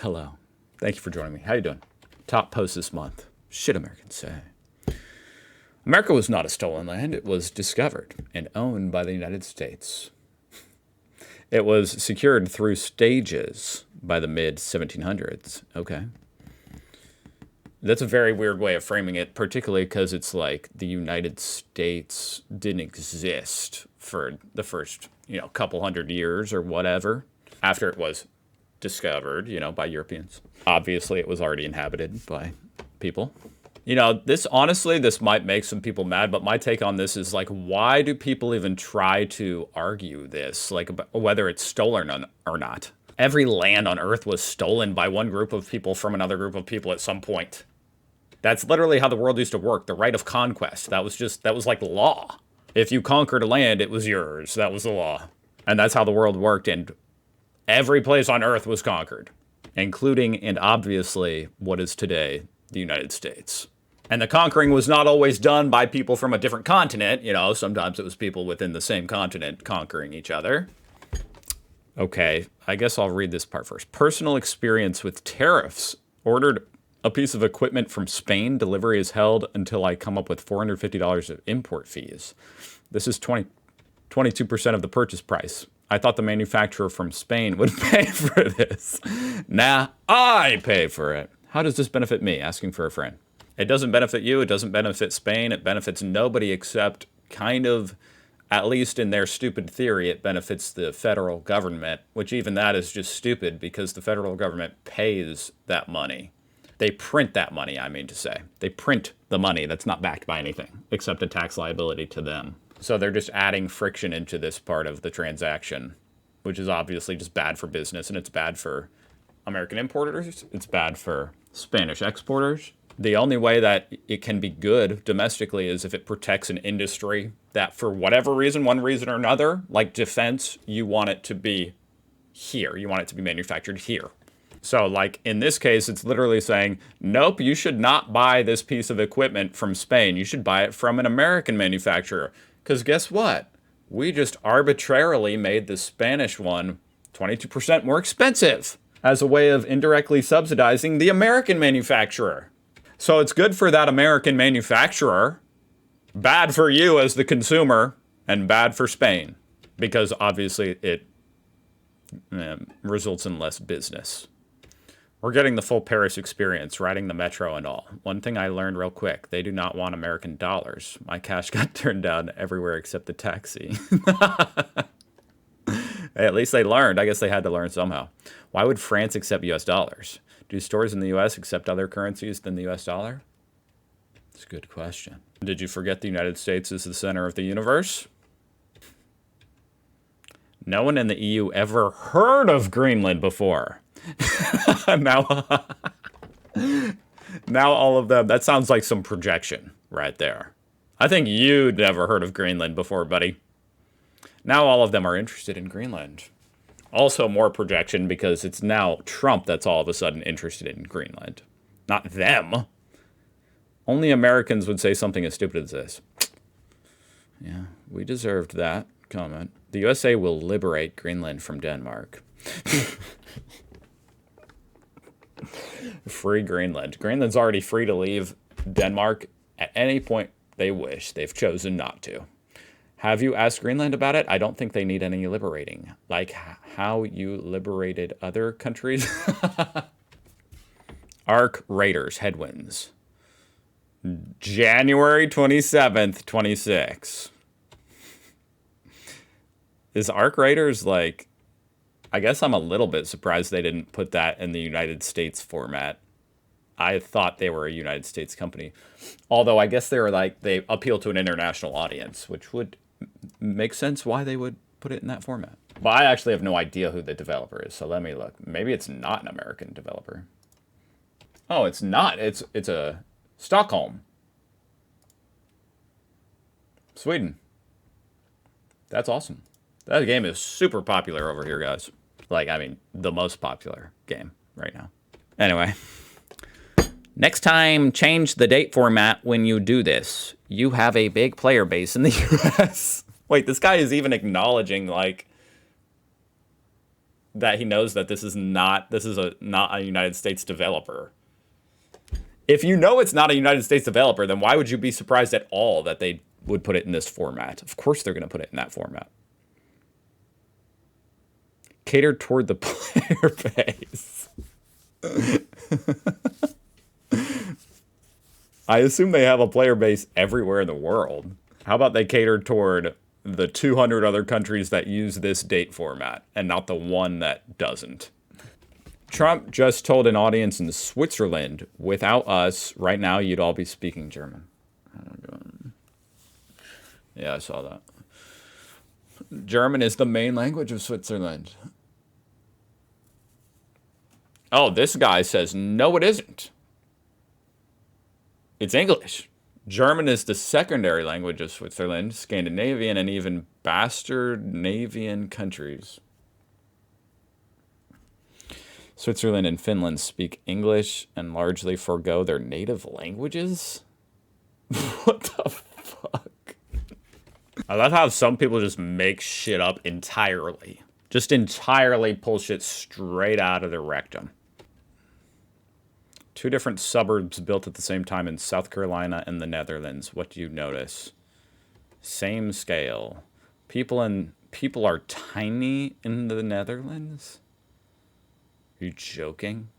Hello. Thank you for joining me. How you doing? Top post this month. Shit Americans say. America was not a stolen land. It was discovered and owned by the United States. It was secured through stages by the mid-1700s. Okay. That's a very weird way of framing it, particularly because it's like the United States didn't exist for the first, couple hundred years or whatever after it was discovered, by Europeans. Obviously, it was already inhabited by people. This might make some people mad, but my take on this is like, why do people even try to argue this, like whether it's stolen or not? Every land on Earth was stolen by one group of people from another group of people at some point. That's literally how the world used to work. The right of conquest. That was like law. If you conquered a land, it was yours. That was the law. And that's how the world worked. And every place on Earth was conquered, including and obviously what is today the United States. And the conquering was not always done by people from a different continent. Sometimes it was people within the same continent conquering each other. Okay, I guess I'll read this part first. Personal experience with tariffs. Ordered a piece of equipment from Spain. Delivery is held until I come up with $450 of import fees. This is 22% of the purchase price. I thought the manufacturer from Spain would pay for this. Nah, I pay for it. How does this benefit me? Asking for a friend. It doesn't benefit you. It doesn't benefit Spain. It benefits nobody except kind of, at least in their stupid theory, it benefits the federal government, which even that is just stupid because the federal government pays that money. They print that money, I mean to say. They print the money that's not backed by anything except a tax liability to them. So they're just adding friction into this part of the transaction, which is obviously just bad for business, and it's bad for American importers. It's bad for Spanish exporters. The only way that it can be good domestically is if it protects an industry that for whatever reason, one reason or another, like defense, you want it to be here. You want it to be manufactured here. So like in this case, it's literally saying, nope, you should not buy this piece of equipment from Spain. You should buy it from an American manufacturer. Because guess what? We just arbitrarily made the Spanish one 22% more expensive as a way of indirectly subsidizing the American manufacturer. So it's good for that American manufacturer, bad for you as the consumer, and bad for Spain. Because obviously it results in less business. We're getting the full Paris experience, riding the metro and all. One thing I learned real quick, they do not want American dollars. My cash got turned down everywhere except the taxi. Hey, at least they learned. I guess they had to learn somehow. Why would France accept US dollars? Do stores in the US accept other currencies than the US dollar? That's a good question. Did you forget the United States is the center of the universe? No one in the EU ever heard of Greenland before. now all of them, that sounds like some projection right there. I think you'd never heard of Greenland before, buddy. Now all of them are interested in Greenland. Also more projection because it's now Trump that's all of a sudden interested in Greenland. Not them. Only Americans would say something as stupid as this. Yeah, we deserved that comment. The USA will liberate Greenland from Denmark. Free Greenland. Greenland's already free to leave Denmark at any point they wish. They've chosen not to. Have you asked Greenland about it? I don't think they need any liberating. Like how you liberated other countries? Arc Raiders headwinds. January 27th, 26. Is Arc Raiders like... I guess I'm a little bit surprised they didn't put that in the United States format. I thought they were a United States company. Although I guess they appeal to an international audience, which would make sense why they would put it in that format. But I actually have no idea who the developer is, so let me look. Maybe it's not an American developer. Oh, it's not. It's a Stockholm. Sweden. That's awesome. That game is super popular over here, guys. The most popular game right now. Anyway. Next time, change the date format when you do this. You have a big player base in the US. Wait, this guy is even acknowledging, that he knows that this is not a United States developer. If you know it's not a United States developer, then why would you be surprised at all that they would put it in this format? Of course they're going to put it in that format. Cater toward the player base. I assume they have a player base everywhere in the world. How about they cater toward the 200 other countries that use this date format and not the one that doesn't? Trump just told an audience in Switzerland, without us, right now you'd all be speaking German. Yeah, I saw that. German is the main language of Switzerland. Oh, this guy says, no, it isn't. It's English. German is the secondary language of Switzerland, Scandinavian, and even Bastardnavian countries. Switzerland and Finland speak English and largely forego their native languages? What the fuck? I love how some people just make shit up entirely. Just entirely pull shit straight out of their rectum. 2 different suburbs built at the same time in South Carolina and the Netherlands. What do you notice? Same scale. People are tiny in the Netherlands? Are you joking?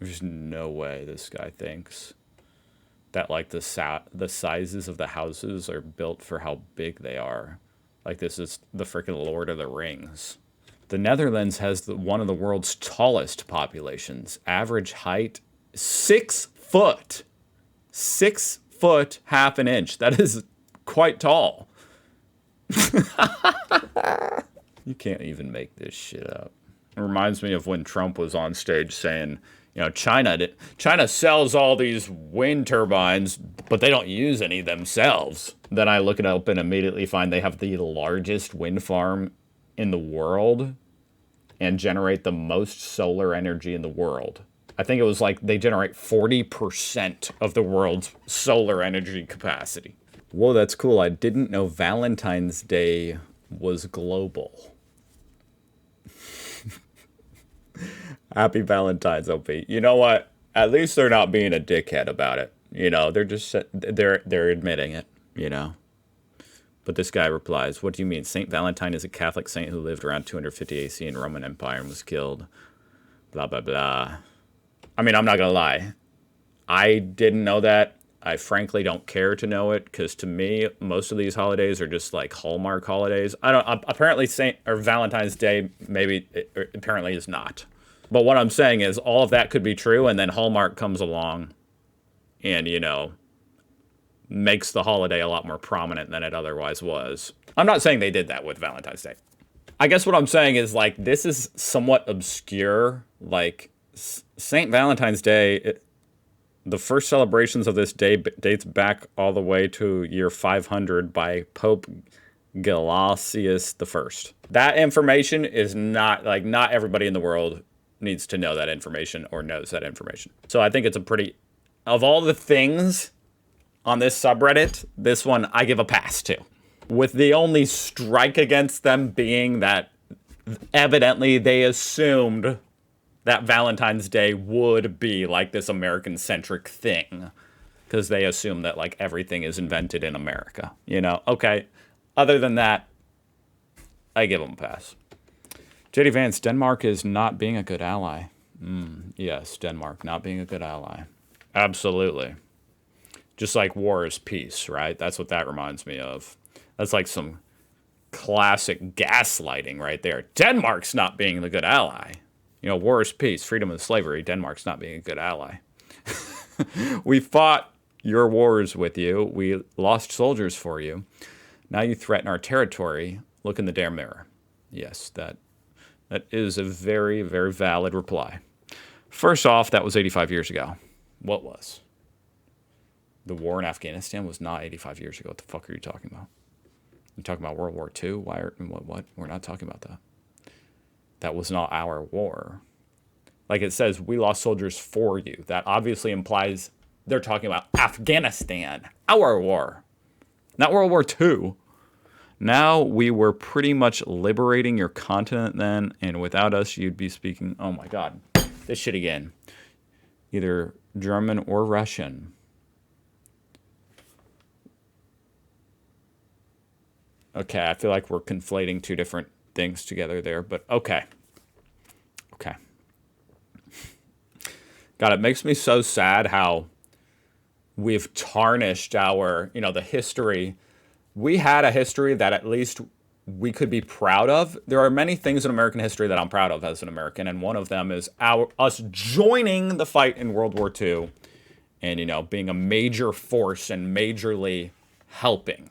There's no way this guy thinks that like the sizes of the houses are built for how big they are. Like this is the freaking Lord of the Rings. The Netherlands has one of the world's tallest populations. Average height, 6 foot. 6 foot, half an inch. That is quite tall. You can't even make this shit up. It reminds me of when Trump was on stage saying, you know, China sells all these wind turbines, but they don't use any themselves. Then I look it up and immediately find they have the largest wind farm in the world and generate the most solar energy in the world. I think it was like they generate 40% of the world's solar energy capacity. Whoa, that's cool. I didn't know Valentine's Day was global. Happy Valentine's, OP. You know what? At least they're not being a dickhead about it. You know, they're admitting it, you know. But this guy replies, what do you mean? Saint Valentine is a Catholic saint who lived around 250 AC in Roman Empire and was killed. Blah, blah, blah. I mean, I'm not going to lie. I didn't know that. I frankly don't care to know it because to me, most of these holidays are just like Hallmark holidays. Apparently Valentine's Day apparently is not. But what I'm saying is all of that could be true and then Hallmark comes along and, you know, makes the holiday a lot more prominent than it otherwise was. I'm not saying they did that with Valentine's Day. I guess what I'm saying is, like, this is somewhat obscure. Like, St. Valentine's Day, the first celebrations of this day dates back all the way to year 500 by Pope Gelasius I. That information is not everybody in the world needs to know that information or knows that information. So I think it's of all the things on this subreddit, this one I give a pass to. With the only strike against them being that evidently they assumed that Valentine's Day would be like this American-centric thing. Because they assume that like everything is invented in America. You know, okay. Other than that, I give them a pass. JD Vance, Denmark is not being a good ally. Yes, Denmark not being a good ally. Absolutely. Just like war is peace, right? That's what that reminds me of. That's like some classic gaslighting right there. Denmark's not being the good ally. You know, war is peace, freedom and slavery. Denmark's not being a good ally. We fought your wars with you. We lost soldiers for you. Now you threaten our territory. Look in the damn mirror. Yes, that is a very, very valid reply. First off, that was 85 years ago. What was? The war in Afghanistan was not 85 years ago. What the fuck are you talking about? You talking about World War II? What? We're not talking about that. That was not our war. Like it says, we lost soldiers for you. That obviously implies they're talking about Afghanistan, our war. Not World War II. Now we were pretty much liberating your continent then, and without us, you'd be speaking. Oh my God, this shit again. Either German or Russian. Okay, I feel like we're conflating two different things together there, but okay. Okay. God, it makes me so sad how we've tarnished our, the history. We had a history that at least we could be proud of. There are many things in American history that I'm proud of as an American, and one of them is us joining the fight in World War II and, being a major force and majorly helping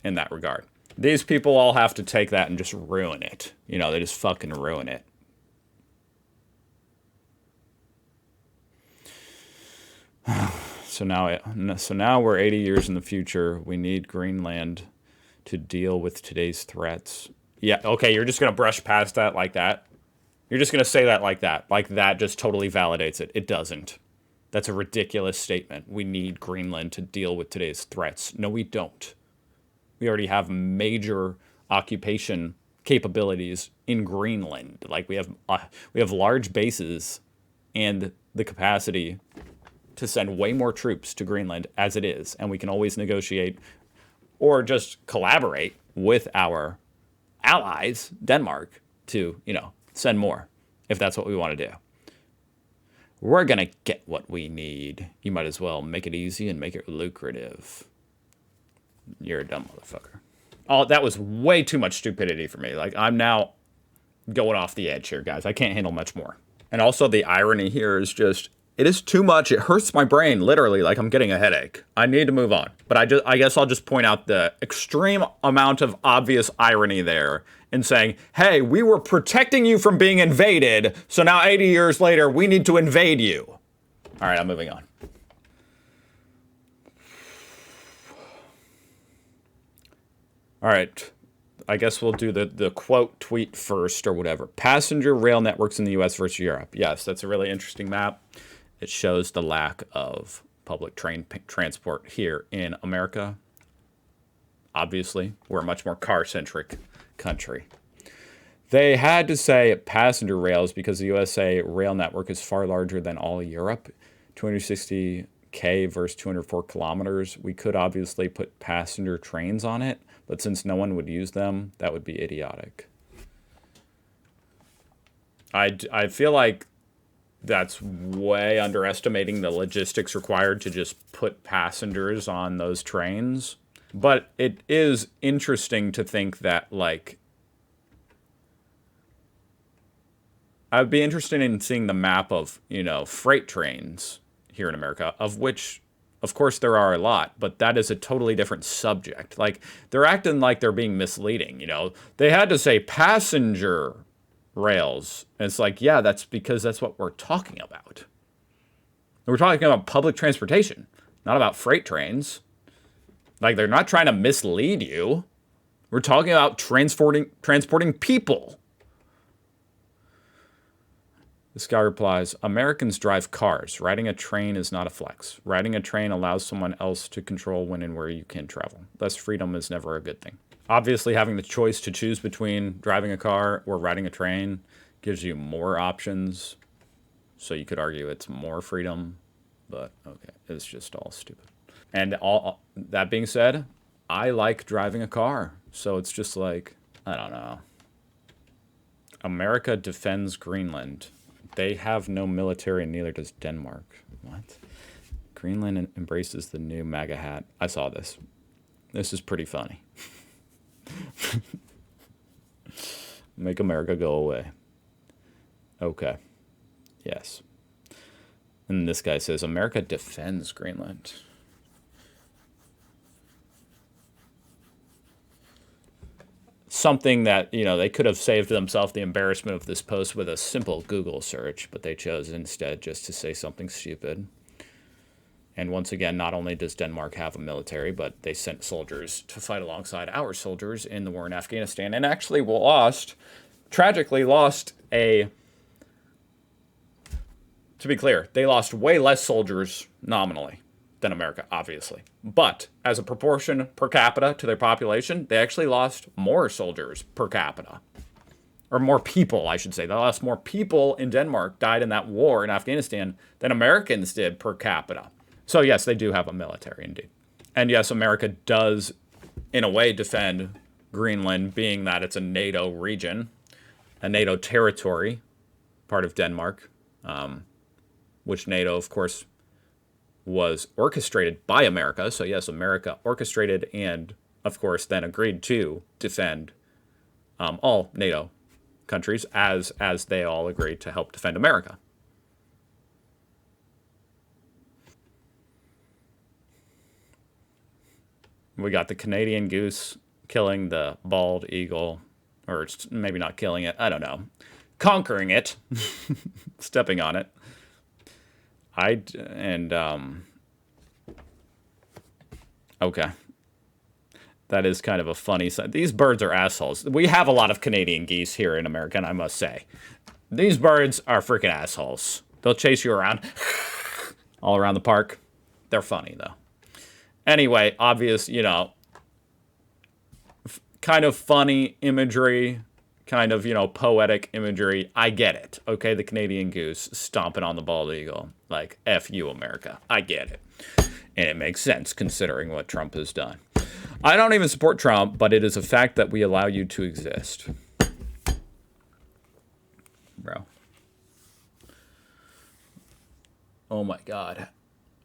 in that regard. These people all have to take that and just ruin it. They just fucking ruin it. So now we're 80 years in the future. We need Greenland to deal with today's threats. Yeah, okay, you're just going to brush past that like that? You're just going to say that like that? Like that just totally validates it. It doesn't. That's a ridiculous statement. We need Greenland to deal with today's threats. No, we don't. We already have major occupation capabilities in Greenland. Like we have large bases and the capacity to send way more troops to Greenland as it is, and we can always negotiate or just collaborate with our allies, Denmark, to, send more if that's what we want to do. We're going to get what we need. You might as well make it easy and make it lucrative. You're a dumb motherfucker. Oh, that was way too much stupidity for me. Like, I'm now going off the edge here, guys. I can't handle much more. And also the irony here is just, it is too much. It hurts my brain, literally, like I'm getting a headache. I need to move on. But I guess I'll just point out the extreme amount of obvious irony there in saying, hey, we were protecting you from being invaded, so now 80 years later, we need to invade you. All right, I'm moving on. All right, I guess we'll do the quote tweet first or whatever. Passenger rail networks in the U.S. versus Europe. Yes, that's a really interesting map. It shows the lack of public train transport here in America. Obviously, we're a much more car-centric country. They had to say passenger rails because the USA rail network is far larger than all of Europe. 260K versus 204 kilometers. We could obviously put passenger trains on it, but since no one would use them, that would be idiotic. I feel like that's way underestimating the logistics required to just put passengers on those trains. But it is interesting to think that, like, I'd be interested in seeing the map of, freight trains here in America, of which, of course, there are a lot, but that is a totally different subject. Like, they're acting like they're being misleading, They had to say passenger rails. And it's like, yeah, that's because that's what we're talking about. We're talking about public transportation, not about freight trains. Like, they're not trying to mislead you. We're talking about transporting people. This guy replies, Americans drive cars. Riding a train is not a flex. Riding a train allows someone else to control when and where you can travel. Thus, freedom is never a good thing. Obviously, having the choice to choose between driving a car or riding a train gives you more options. So you could argue it's more freedom, but okay, it's just all stupid. And all that being said, I like driving a car. So it's just like, I don't know. America defends Greenland. They have no military, and neither does Denmark. What? Greenland embraces the new MAGA hat. I saw this. This is pretty funny. Make America go away. Okay. Yes. And this guy says, America defends Greenland. Something that, they could have saved themselves the embarrassment of this post with a simple Google search, but they chose instead just to say something stupid. And once again, not only does Denmark have a military, but they sent soldiers to fight alongside our soldiers in the war in Afghanistan, and actually tragically lost to be clear, they lost way less soldiers nominally than America, obviously. But as a proportion per capita to their population, they actually lost more soldiers per capita. Or more people, I should say. They lost more people in Denmark, died in that war in Afghanistan, than Americans did per capita. So yes, they do have a military, indeed. And yes, America does, in a way, defend Greenland, being that it's a NATO region, a NATO territory, part of Denmark, which NATO, of course, was orchestrated by America. So yes, America orchestrated and, of course, then agreed to defend all NATO countries as they all agreed to help defend America. We got the Canadian goose killing the bald eagle, or maybe not killing it, I don't know. Conquering it, stepping on it. Okay. That is kind of a funny side. These birds are assholes. We have a lot of Canadian geese here in America, and I must say. These birds are freaking assholes. They'll chase you around, all around the park. They're funny, though. Anyway, obvious, kind of funny imagery, kind of, poetic imagery. I get it. Okay, the Canadian goose stomping on the bald eagle. Like, F you, America. I get it. And it makes sense considering what Trump has done. I don't even support Trump, but it is a fact that we allow you to exist. Bro. Oh my God.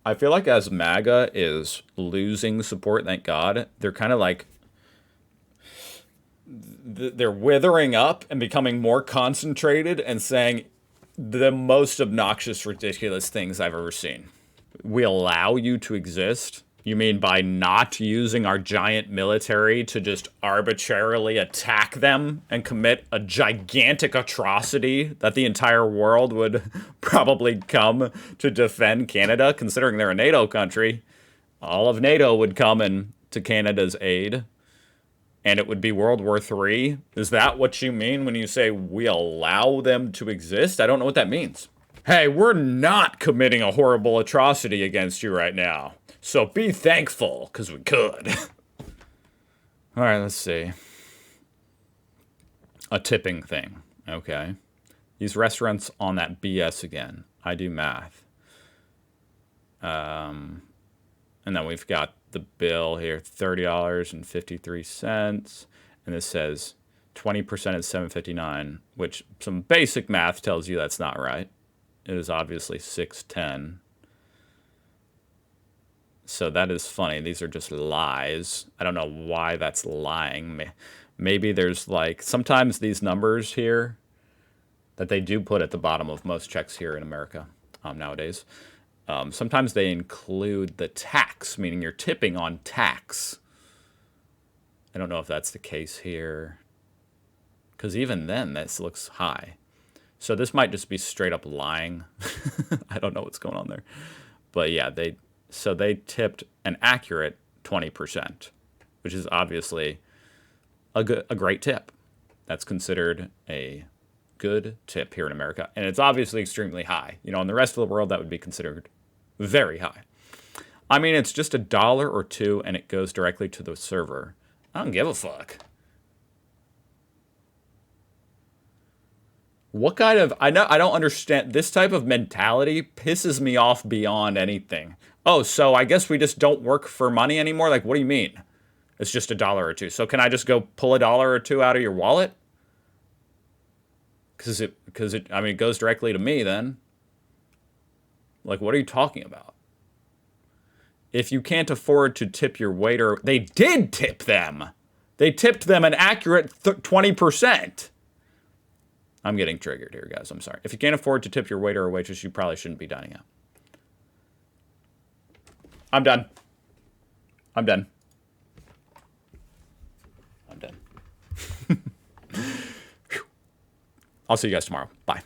I feel like as MAGA is losing support, thank God, they're kind of like, they're withering up and becoming more concentrated and saying the most obnoxious, ridiculous things I've ever seen. We allow you to exist? You mean by not using our giant military to just arbitrarily attack them and commit a gigantic atrocity that the entire world would probably come to defend Canada, considering they're a NATO country? All of NATO would come in to Canada's aid, and it would be World War III? Is that what you mean when you say we allow them to exist? I don't know what that means. Hey, we're not committing a horrible atrocity against you right now. So be thankful, because we could. All right, let's see. A tipping thing. Okay. These restaurants on that BS again. I do math. And then we've got the bill here, $30.53. And this says 20% is $7.59, which some basic math tells you that's not right. It is obviously $6.10. So that is funny. These are just lies. I don't know why that's lying. Maybe there's like, sometimes these numbers here that they do put at the bottom of most checks here in America nowadays, sometimes they include the tax, meaning you're tipping on tax. I don't know if that's the case here, because even then, this looks high. So this might just be straight up lying. I don't know what's going on there. But yeah, they tipped an accurate 20%, which is obviously a great tip. That's considered a good tip here in America. And it's obviously extremely high. In the rest of the world, that would be considered very high. I mean, it's just $1 or $2 and it goes directly to the server. I don't give a fuck. What kind of, I don't understand, this type of mentality pisses me off beyond anything. Oh, so I guess we just don't work for money anymore? Like, what do you mean? It's just $1 or $2. So can I just go pull $1 or $2 out of your wallet? Because it goes directly to me then. Like, what are you talking about? If you can't afford to tip your waiter, they did tip them. They tipped them an accurate 20%. I'm getting triggered here, guys. I'm sorry. If you can't afford to tip your waiter or waitress, you probably shouldn't be dining out. I'm done. I'm done. I'm done. I'll see you guys tomorrow. Bye.